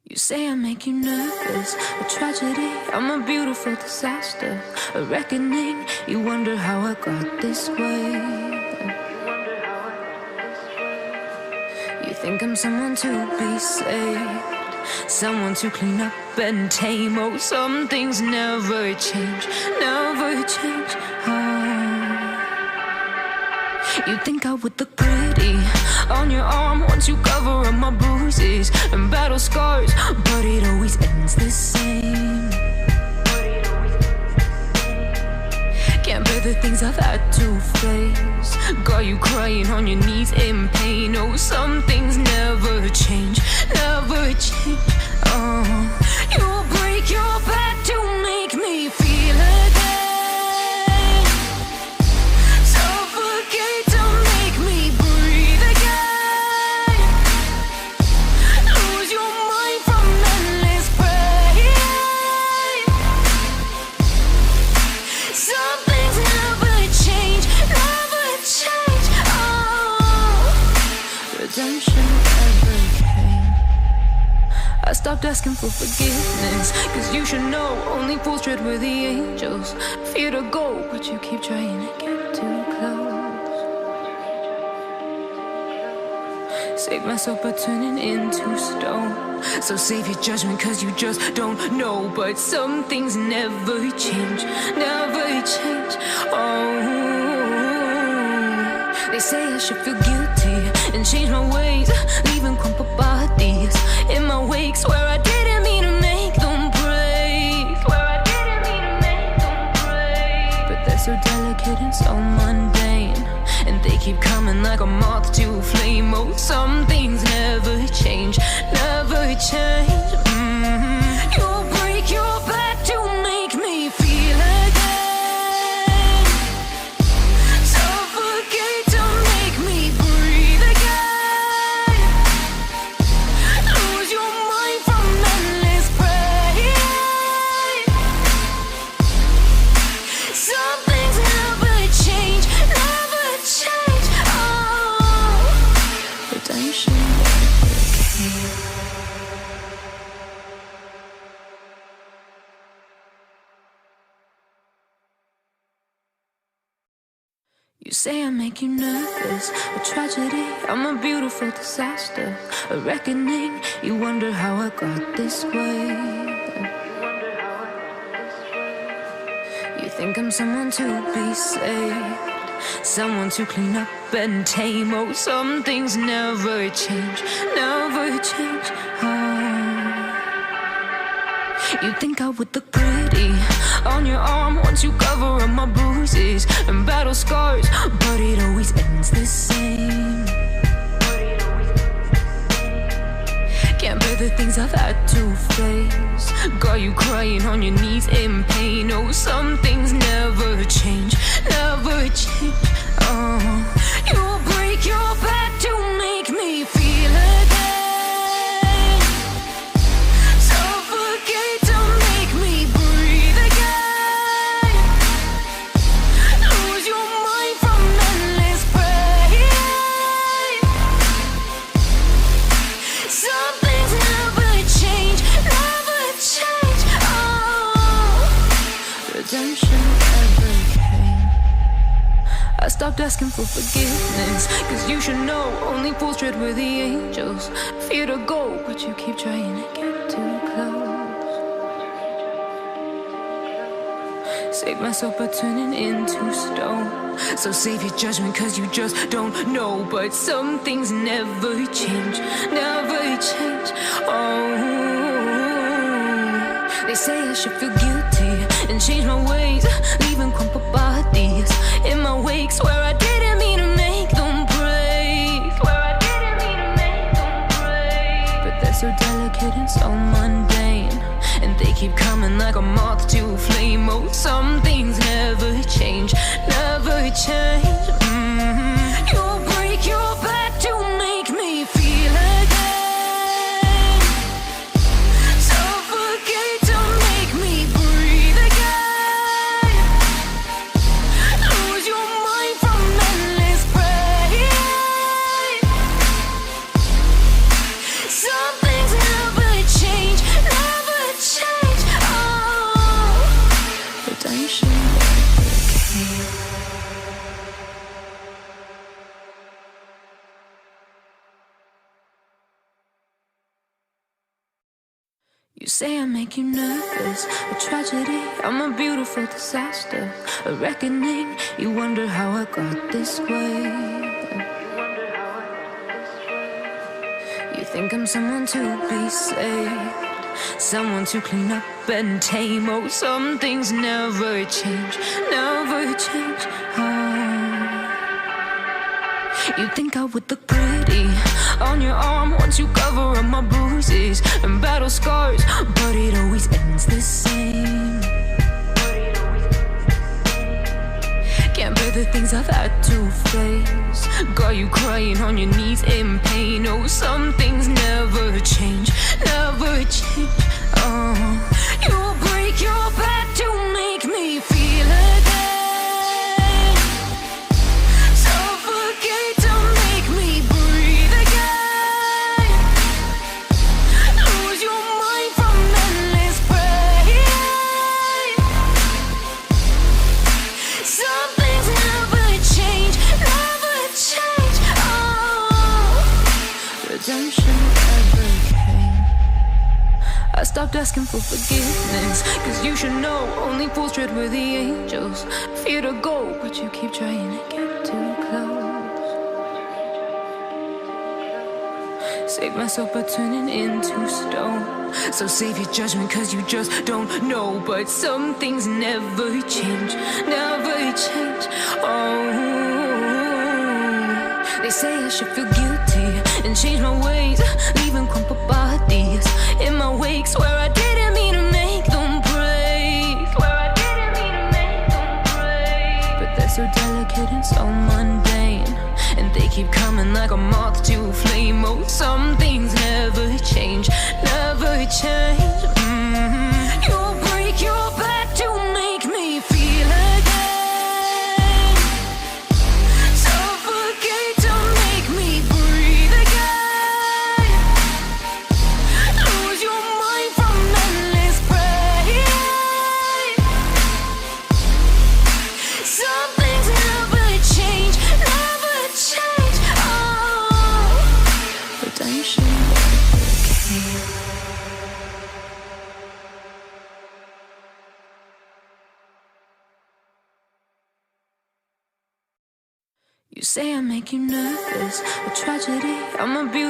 You say I make you nervous, a tragedy, I'm a beautiful disaster, a reckoning, you wonder how I got this way. You think I'm someone to be saved, someone to clean up and tame. Oh, some things never change, never change. You think I would look pretty on your arm once you cover up my bruises and battle scars, but it always ends the same. Can't bear the things I've had to face, got you crying on your knees in pain. Oh, some things never change, never change. You'll break your back to make me feel again, suffocate to make me breathe again, lose your mind from endless pain. Some things never change, never change. Redemption never came. I stopped asking for forgiveness, cause you should know only fools tread with the angels. Fear to go, but you keep trying to get too close. Save myself by turning into stone, so save your judgment cause you just don't know. But some things never change, never change. They say I should feel guilty and change my ways, leaving crumpled bodies in my wake. Swear I didn't mean to make them break, swear I didn't mean to make them break. But they're so delicate and so mundane, and they keep coming like a moth to a flame. Oh, some things never change, never change. You'll break your back to make me feel again, suffocate to make me breathe again, lose your mind from endless pain. Some things never change, never change. Redemption never came. You say I make you nervous, a tragedy, I'm a beautiful disaster, a reckoning, you wonder how I got this way. You think I'm someone to be saved, someone to clean up and tame. Oh, some things never change, never change. You think I would look pretty on your arm once you cover up my bruises and battle scars, but it always ends the same. Can't bear the things I've had to face, got you crying on your knees in pain. Oh, some things never change, never change. You'll break your back to make me feel again, suffocate to make me breathe again, lose your mind from endless pain. 'Cause some things never change, never change. You'll break your back to make me feel again, suffocate to make me breathe again, lose your mind from endless pain. Some things never change, never change. You'll break your back to make me feel again, suffocate to make me breathe again, lose your mind from endless pain. Some things never change, never change. Redemption never came. I stopped asking for forgiveness, cause you should know only fools tread with the angels. Fear to go, but you keep trying to get too close. Save myself by turning into stone, so save your judgment cause you just don't know. But some things never change, never change. They say I should feel guilty and change my ways, leaving crumpled bodies in my wake. Swear I didn't mean to make them break, swear I didn't mean to make them break. But they're so delicate and so mundane, and they keep coming like a moth to a flame. Oh, some things never change, never change. You'll break your back to make me feel again, suffocate to make me breathe again, lose your mind from endless pain. Some things never change. You say I make you nervous, a tragedy, I'm a beautiful disaster, a reckoning, you wonder how I got this way. You think I'm someone to be saved, someone to clean up and tame. Oh, some things never change, never change. You think I would look pretty on your arm once you cover up my bruises and battle scars, but it always ends the same. Can't bear the things I've had to face, got you crying on your knees in pain. Oh, some things never change, never change. Oh, you break your back to make me feel again, suffocate to make me breathe again, lose your mind from endless pain. Some things never change, never change. Oh, redemption never came. I stopped asking for forgiveness, cause you should know only fools tread with the angels. Fear to go, but you keep trying to get too close. Save myself by turning into stone, so save your judgment cause you just don't know. But some things never change, never change. Oh, they say I should feel guilty and change my ways, leaving crumpled bodies in my wake. Swear I didn't mean to make them break, swear I didn't mean to make them break. But they're so delicate and so mundane, and they keep coming like a moth to a flame. Oh, some things never change, never change. You break your back to make me feel again, suffocate to make me breathe again, lose your mind from endless pain. Some things never change, never change. Oh, redemption never came. You say I make you nervous, a tragedy, I'm a beauty.